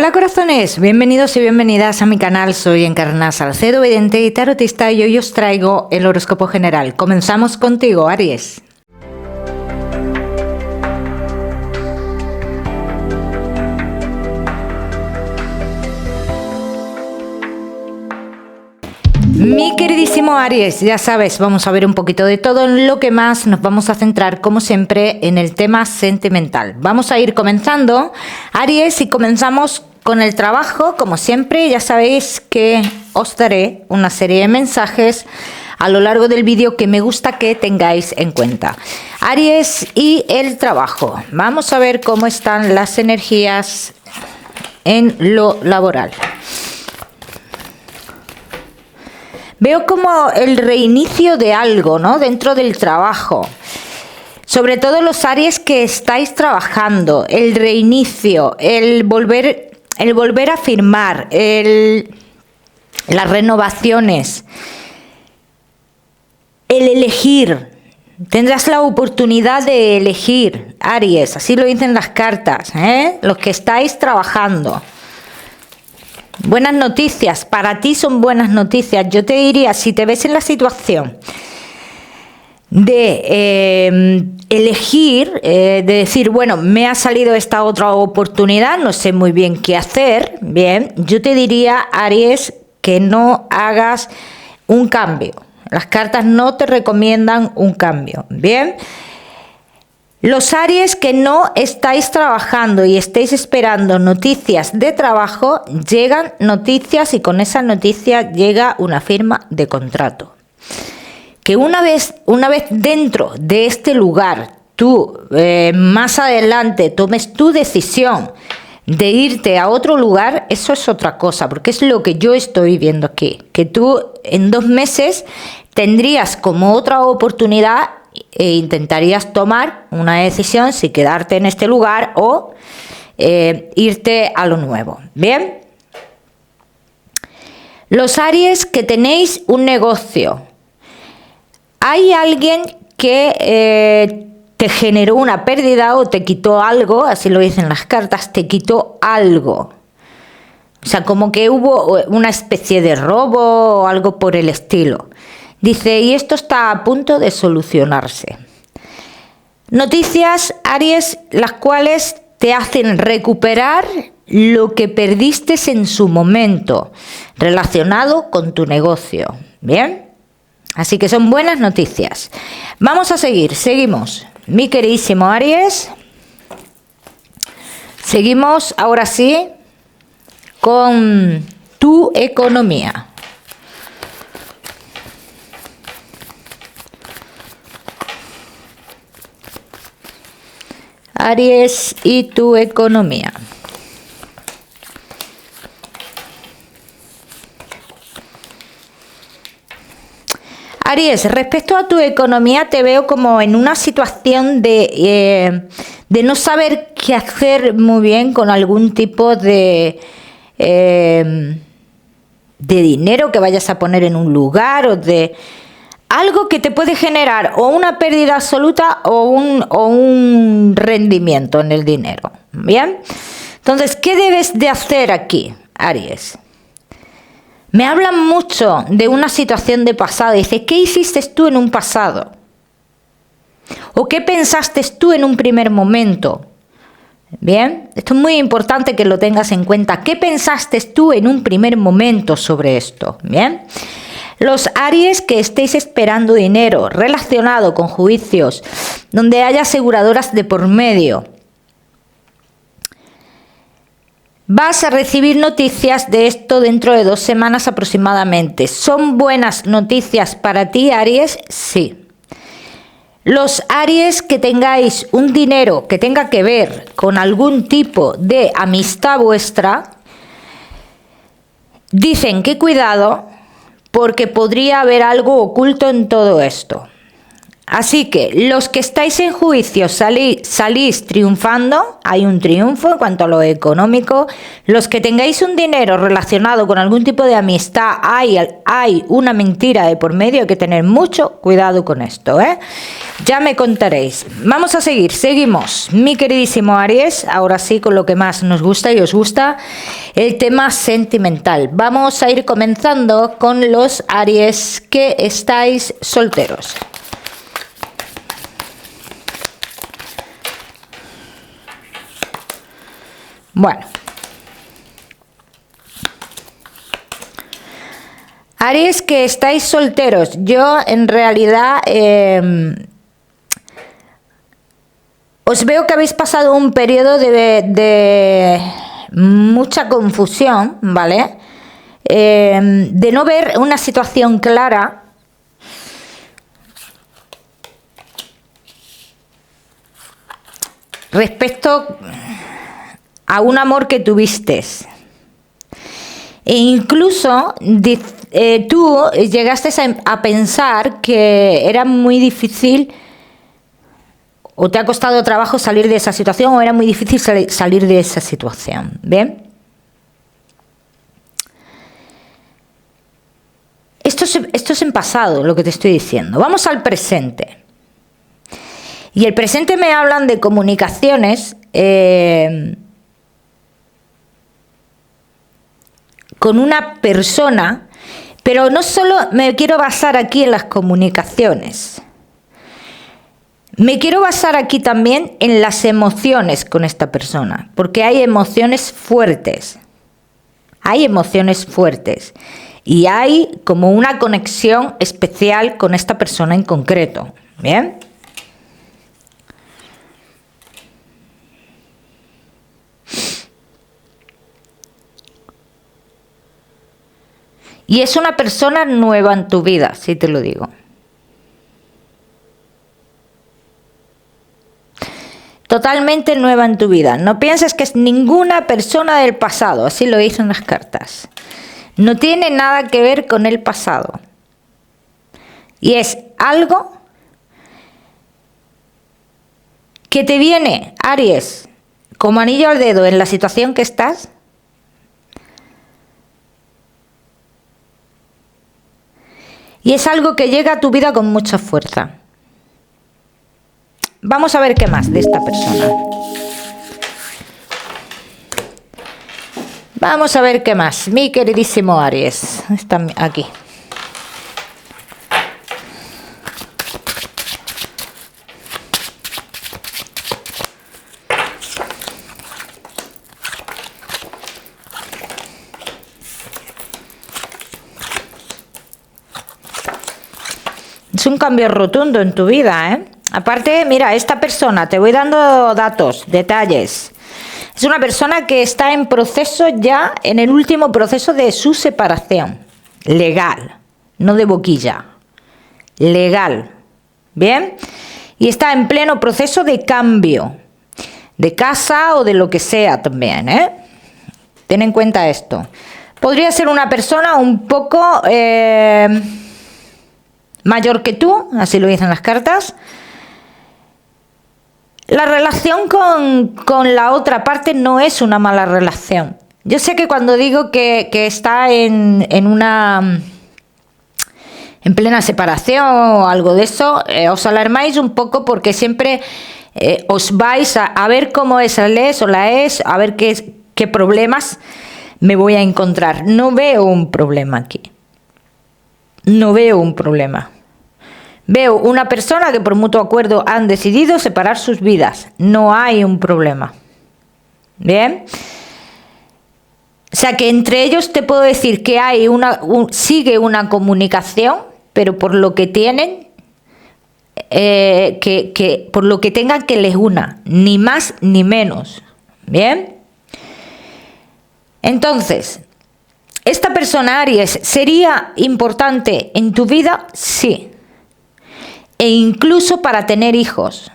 Hola corazones, bienvenidos y bienvenidas a mi canal. Soy Encarna Salcedo, vidente y tarotista, y hoy os traigo el horóscopo general. Comenzamos contigo, Aries. Mi queridísimo Aries, ya sabes, vamos a ver un poquito de todo. En lo que más nos vamos a centrar, como siempre, en el tema sentimental. Vamos a ir comenzando, Aries, y comenzamos con el trabajo. Como siempre, ya sabéis que os daré una serie de mensajes a lo largo del vídeo que me gusta que tengáis en cuenta. Aries y el trabajo. Vamos a ver cómo están las energías en lo laboral. Veo como el reinicio de algo, ¿no? Dentro del trabajo. Sobre todo los Aries que estáis trabajando. El reinicio, el volver a firmar, las renovaciones, el elegir. Tendrás la oportunidad de elegir, Aries. Así lo dicen las cartas, ¿eh? Los que estáis trabajando. Buenas noticias, para ti son buenas noticias. Yo te diría, si te ves en la situación de elegir, de decir, bueno, me ha salido esta otra oportunidad, no sé muy bien qué hacer, bien, yo te diría, Aries, que no hagas un cambio. Las cartas no te recomiendan un cambio, bien. Los Aries que no estáis trabajando y estáis esperando noticias de trabajo, llegan noticias y con esas noticias llega una firma de contrato. Que una vez dentro de este lugar, tú más adelante tomes tu decisión de irte a otro lugar, eso es otra cosa, porque es lo que yo estoy viendo aquí. Que tú en 2 meses tendrías como otra oportunidad e intentarías tomar una decisión si quedarte en este lugar o irte a lo nuevo. Bien, los Aries que tenéis un negocio, hay alguien que te generó una pérdida o te quitó algo, así lo dicen las cartas, te quitó algo. O sea, como que hubo una especie de robo o algo por el estilo. Dice, y esto está a punto de solucionarse. Noticias, Aries, las cuales te hacen recuperar lo que perdiste en su momento, relacionado con tu negocio. ¿Bien? Así que son buenas noticias. Vamos a seguimos. Mi queridísimo Aries. Seguimos, ahora sí, con tu economía. Aries y tu economía. Aries, respecto a tu economía te veo como en una situación de no saber qué hacer muy bien con algún tipo de dinero que vayas a poner en un lugar o de algo que te puede generar o una pérdida absoluta o un rendimiento en el dinero. ¿Bien? Entonces, ¿qué debes de hacer aquí, Aries? Me hablan mucho de una situación de pasado. Dice, ¿qué hiciste tú en un pasado? ¿O qué pensaste tú en un primer momento? Bien, esto es muy importante que lo tengas en cuenta. ¿Qué pensaste tú en un primer momento sobre esto? Bien. Los Aries que estéis esperando dinero relacionado con juicios, donde haya aseguradoras de por medio, vas a recibir noticias de esto dentro de 2 semanas aproximadamente. ¿Son buenas noticias para ti, Aries? Sí. Los Aries que tengáis un dinero que tenga que ver con algún tipo de amistad vuestra, dicen que cuidado, porque podría haber algo oculto en todo esto. Así que los que estáis en juicio salís triunfando, hay un triunfo en cuanto a lo económico. Los que tengáis un dinero relacionado con algún tipo de amistad, hay una mentira de por medio, hay que tener mucho cuidado con esto, ¿eh? Ya me contaréis. Vamos a seguimos, mi queridísimo Aries, ahora sí con lo que más nos gusta y os gusta, el tema sentimental. Vamos a ir comenzando con los Aries que estáis solteros. Bueno, Aries que estáis solteros, yo en realidad os veo que habéis pasado un periodo de mucha confusión, ¿vale? De no ver una situación clara. Respecto a un amor que tuviste. E incluso tú llegaste a pensar que era muy difícil o te ha costado trabajo salir de esa situación o era muy difícil salir de esa situación. ¿Bien? Esto es en pasado lo que te estoy diciendo. Vamos al presente. Y el presente me hablan de comunicaciones con una persona, pero no solo me quiero basar aquí en las comunicaciones, me quiero basar aquí también en las emociones con esta persona, porque hay emociones fuertes, y hay como una conexión especial con esta persona en concreto, ¿bien? Y es una persona nueva en tu vida, si te lo digo. Totalmente nueva en tu vida. No pienses que es ninguna persona del pasado, así lo dicen las cartas. No tiene nada que ver con el pasado. Y es algo que te viene, Aries, como anillo al dedo en la situación que estás. Y es algo que llega a tu vida con mucha fuerza. Vamos a ver qué más de esta persona. Vamos a ver qué más. Mi queridísimo Aries. Está aquí. Es un cambio rotundo en tu vida, ¿eh? Aparte, mira, esta persona, te voy dando datos, detalles. Es una persona que está en proceso ya, en el último proceso de su separación. Legal, no de boquilla. Legal. ¿Bien? Y está en pleno proceso de cambio. De casa o de lo que sea también, ¿eh? Ten en cuenta esto. Podría ser una persona un poco mayor que tú, así lo dicen las cartas. La relación con la otra parte no es una mala relación. Yo sé que cuando digo que está en plena separación o algo de eso, os alarmáis un poco porque siempre os vais a ver cómo es el es o la es, a ver qué problemas me voy a encontrar. No veo un problema aquí. No veo un problema. Veo una persona que por mutuo acuerdo han decidido separar sus vidas. No hay un problema. ¿Bien? O sea que entre ellos te puedo decir que hay sigue una comunicación, pero por lo que tienen, por lo que tengan que les una, ni más ni menos. ¿Bien? Entonces, ¿esta persona, Aries, sería importante en tu vida? Sí. E incluso para tener hijos,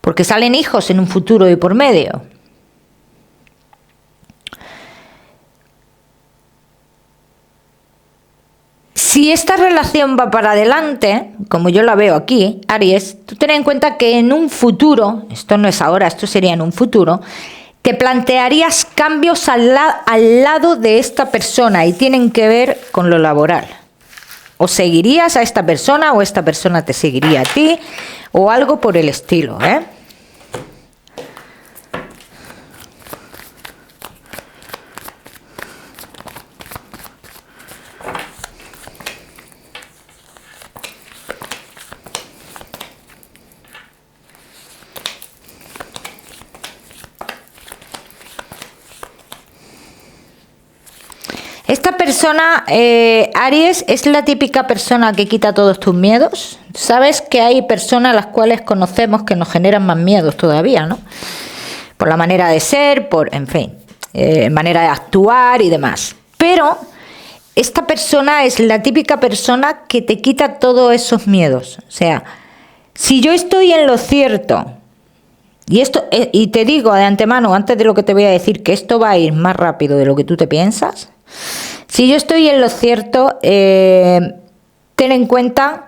porque salen hijos en un futuro de por medio. Si esta relación va para adelante, como yo la veo aquí, Aries, tú ten en cuenta que en un futuro, esto no es ahora, esto sería en un futuro, te plantearías cambios al lado de esta persona y tienen que ver con lo laboral. O seguirías a esta persona o esta persona te seguiría a ti o algo por el estilo, ¿eh? Esta persona, Aries, es la típica persona que quita todos tus miedos. Sabes que hay personas a las cuales conocemos que nos generan más miedos todavía, ¿no? Por la manera de ser, por, en fin, manera de actuar y demás. Pero esta persona es la típica persona que te quita todos esos miedos. O sea, si yo estoy en lo cierto, y te digo de antemano, antes de lo que te voy a decir, que esto va a ir más rápido de lo que tú te piensas. Si yo estoy en lo cierto, ten en cuenta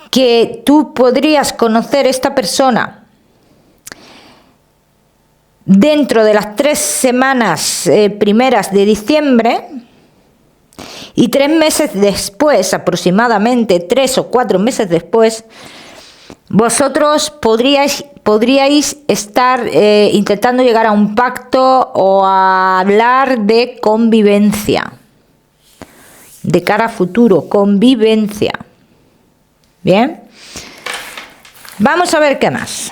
que tú podrías conocer a esta persona dentro de las 3 semanas primeras de diciembre y 3 meses después, aproximadamente 3 o 4 meses después, vosotros podríais estar intentando llegar a un pacto o a hablar de convivencia, de cara a futuro, convivencia. Bien, vamos a ver qué más.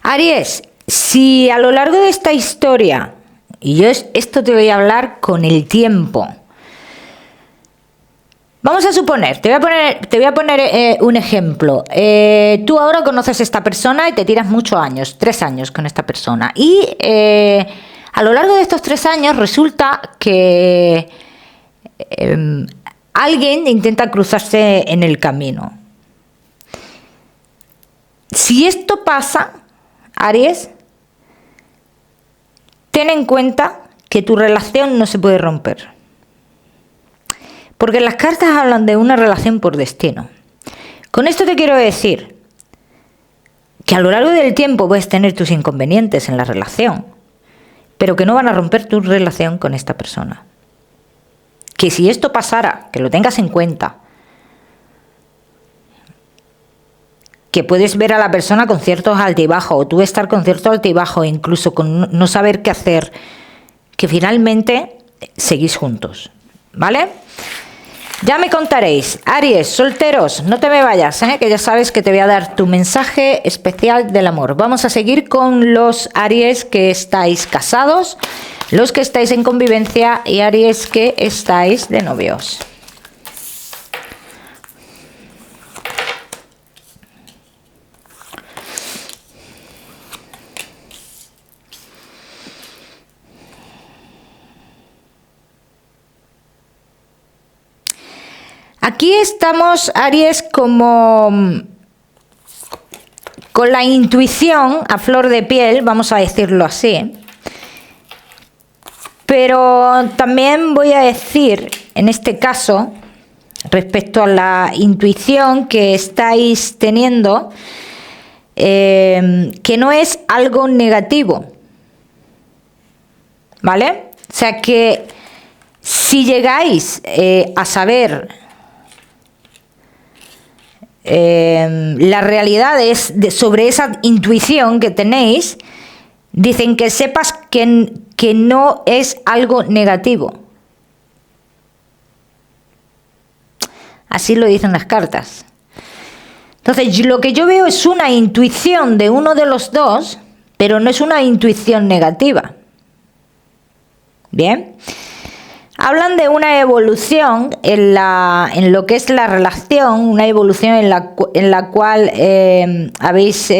Aries, si a lo largo de esta historia, y yo esto te voy a hablar con el tiempo, vamos a suponer, te voy a poner un ejemplo. Tú ahora conoces a esta persona y te tiras muchos años, 3 años con esta persona, y a lo largo de estos 3 años resulta que alguien intenta cruzarse en el camino. Si esto pasa, Aries, ten en cuenta que tu relación no se puede romper. Porque las cartas hablan de una relación por destino. Con esto te quiero decir que a lo largo del tiempo puedes tener tus inconvenientes en la relación, pero que no van a romper tu relación con esta persona. Que si esto pasara, que lo tengas en cuenta, que puedes ver a la persona con ciertos altibajos, o tú estar con ciertos altibajos, incluso con no saber qué hacer, que finalmente seguís juntos, ¿vale? Ya me contaréis. Aries, solteros, no te me vayas, que ya sabes que te voy a dar tu mensaje especial del amor. Vamos a seguir con los Aries que estáis casados, los que estáis en convivencia y Aries que estáis de novios. Aquí estamos, Aries, como con la intuición a flor de piel, vamos a decirlo así. Pero también voy a decir, en este caso, respecto a la intuición que estáis teniendo, que no es algo negativo, ¿vale? O sea que si llegáis a saber la realidad es sobre esa intuición que tenéis, dicen que sepas que no es algo negativo. Así lo dicen las cartas. Entonces, lo que yo veo es una intuición de uno de los dos, pero no es una intuición negativa. Bien. Hablan de una evolución en lo que es la relación, una evolución en la cual habéis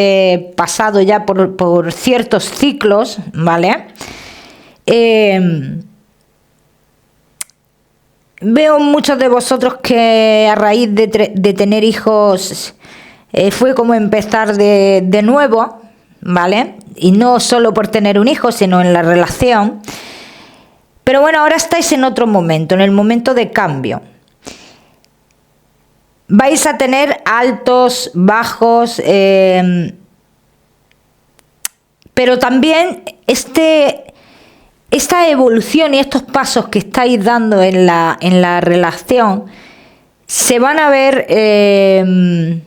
pasado ya por ciertos ciclos, ¿vale? Veo muchos de vosotros que a raíz de tener hijos fue como empezar de nuevo, ¿vale? Y no solo por tener un hijo, sino en la relación. Pero bueno, ahora estáis en otro momento, en el momento de cambio. Vais a tener altos, bajos, pero también esta evolución y estos pasos que estáis dando en la relación se van a ver,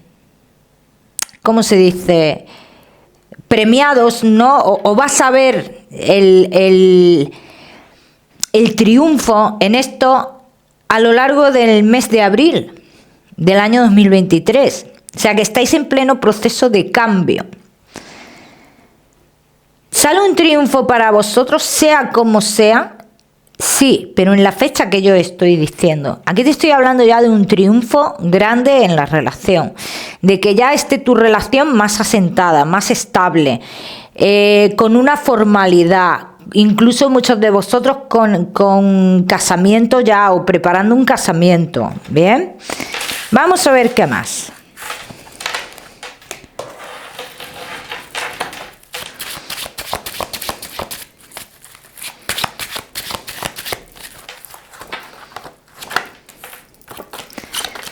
¿cómo se dice?, premiados, ¿no? O vas a ver el triunfo en esto a lo largo del mes de abril del año 2023. O sea que estáis en pleno proceso de cambio. ¿Sale un triunfo para vosotros, sea como sea? Sí, pero en la fecha que yo estoy diciendo. Aquí te estoy hablando ya de un triunfo grande en la relación. De que ya esté tu relación más asentada, más estable, con una formalidad. Incluso muchos de vosotros con casamiento ya o preparando un casamiento. ¿Bien? Vamos a ver qué más.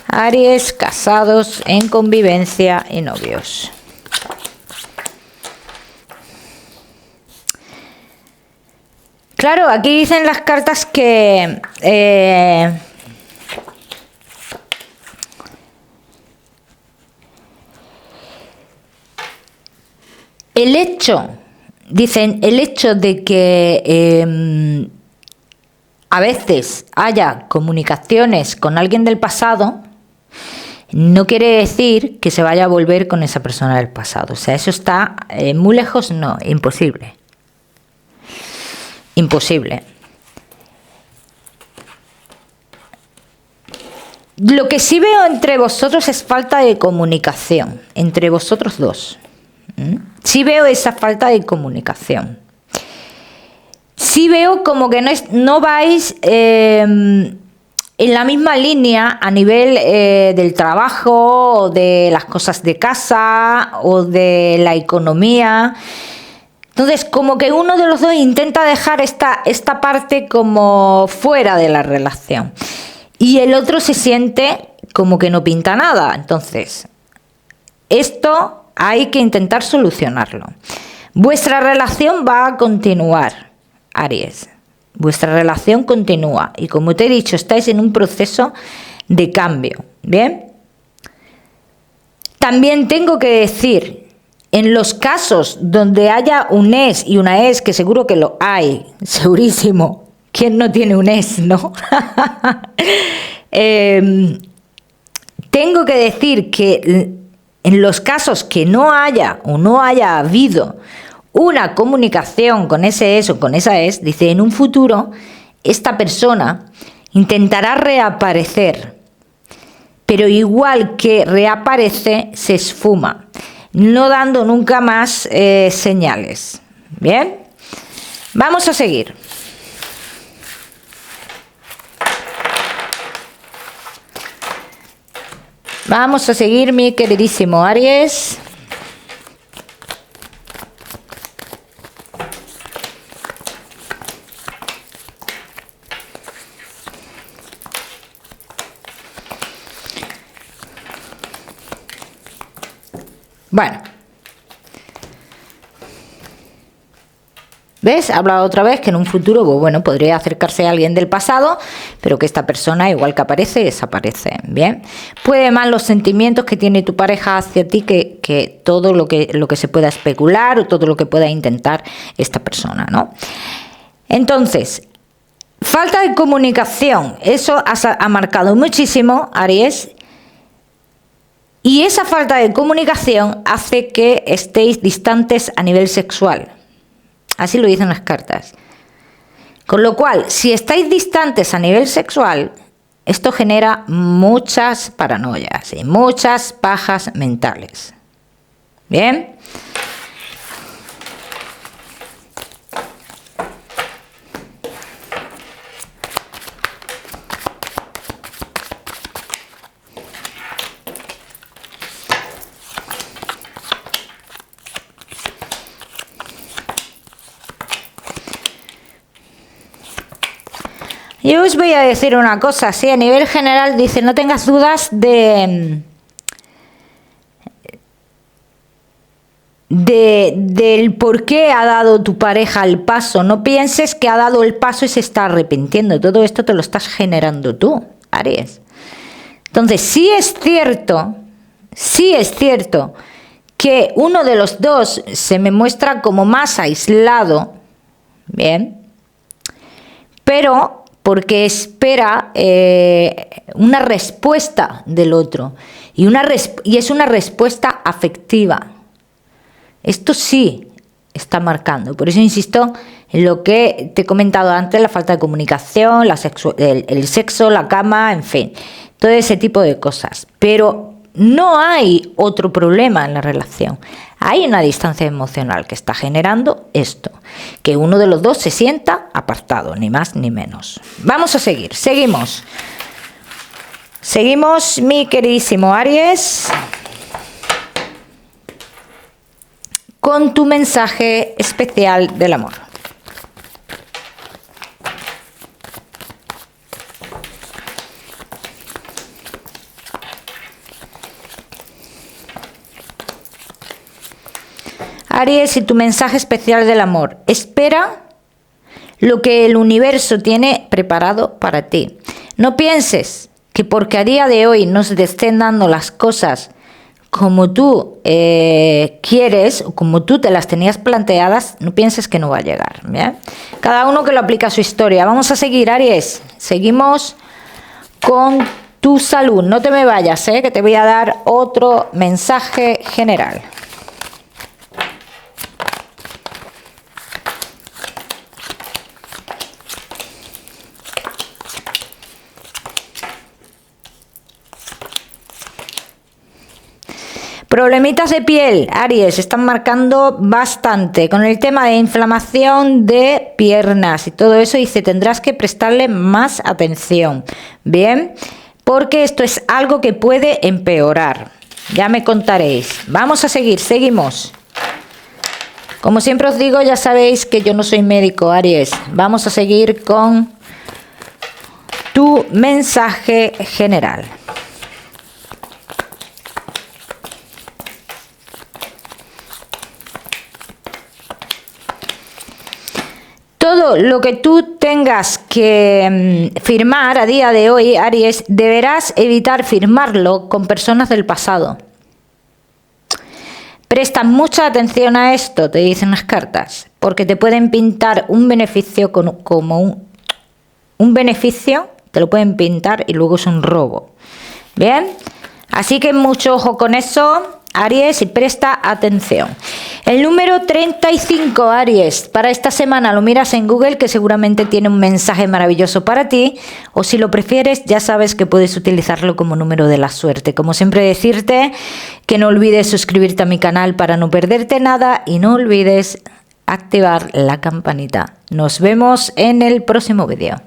Aries, casados, en convivencia y novios. Claro, aquí dicen las cartas que el hecho de que a veces haya comunicaciones con alguien del pasado, no quiere decir que se vaya a volver con esa persona del pasado. O sea, eso está muy lejos, no, imposible. Imposible. Lo que sí veo entre vosotros es falta de comunicación, entre vosotros dos. Sí veo esa falta de comunicación. Sí veo como que no vais en la misma línea a nivel del trabajo, o de las cosas de casa, o de la economía. Entonces, como que uno de los dos intenta dejar esta parte como fuera de la relación. Y el otro se siente como que no pinta nada. Entonces, esto hay que intentar solucionarlo. Vuestra relación va a continuar, Aries. Vuestra relación continúa. Y como te he dicho, estáis en un proceso de cambio. ¿Bien? También tengo que decir, en los casos donde haya un ex y una ex, que seguro que lo hay, segurísimo. ¿Quién no tiene un ex, no? Tengo que decir que en los casos que no haya o no haya habido una comunicación con ese ex o con esa ex, dice, en un futuro esta persona intentará reaparecer, pero igual que reaparece, se esfuma, no dando nunca más señales. ¿Bien? Vamos a seguir. Vamos a seguir, mi queridísimo Aries. Bueno. ¿Ves? Ha hablado otra vez que en un futuro, pues bueno, podría acercarse a alguien del pasado, pero que esta persona, igual que aparece, desaparece. Bien. Puede más los sentimientos que tiene tu pareja hacia ti que todo lo que se pueda especular o todo lo que pueda intentar esta persona, ¿no? Entonces, falta de comunicación. Eso ha marcado muchísimo, Aries. Y esa falta de comunicación hace que estéis distantes a nivel sexual. Así lo dicen las cartas. Con lo cual, si estáis distantes a nivel sexual, esto genera muchas paranoias y muchas pajas mentales. ¿Bien? Yo os voy a decir una cosa, sí, a nivel general dice, no tengas dudas del por qué ha dado tu pareja el paso. No pienses que ha dado el paso y se está arrepintiendo. Todo esto te lo estás generando tú, Aries. Entonces, sí es cierto que uno de los dos se me muestra como más aislado, ¿bien? Pero porque espera una respuesta del otro y es una respuesta afectiva. Esto sí está marcando. Por eso insisto en lo que te he comentado antes, la falta de comunicación, el sexo, la cama, en fin, todo ese tipo de cosas. Pero no hay otro problema en la relación. Hay una distancia emocional que está generando esto, que uno de los dos se sienta apartado, ni más ni menos. Vamos a seguir, seguimos. Seguimos, mi queridísimo Aries, con tu mensaje especial del amor. Aries, y tu mensaje especial del amor. Espera lo que el universo tiene preparado para ti. No pienses que porque a día de hoy no se te estén dando las cosas como tú quieres, o como tú te las tenías planteadas, no pienses que no va a llegar. ¿Bien? Cada uno que lo aplica a su historia. Vamos a seguir, Aries. Seguimos con tu salud. No te me vayas, que te voy a dar otro mensaje general. Problemitas de piel, Aries, están marcando bastante con el tema de inflamación de piernas y todo eso. Dice, tendrás que prestarle más atención, ¿bien? Porque esto es algo que puede empeorar. Ya me contaréis. Vamos a seguir, seguimos. Como siempre os digo, ya sabéis que yo no soy médico, Aries. Vamos a seguir con tu mensaje general. Todo lo que tú tengas que firmar a día de hoy, Aries, deberás evitar firmarlo con personas del pasado. Presta mucha atención a esto, te dicen las cartas, porque te pueden pintar un beneficio como un beneficio, te lo pueden pintar y luego es un robo. ¿Bien? Así que mucho ojo con eso, Aries, y presta atención. El número 35, Aries, para esta semana lo miras en Google, que seguramente tiene un mensaje maravilloso para ti, o si lo prefieres ya sabes que puedes utilizarlo como número de la suerte. Como siempre, decirte que no olvides suscribirte a mi canal para no perderte nada y no olvides activar la campanita. Nos vemos en el próximo vídeo.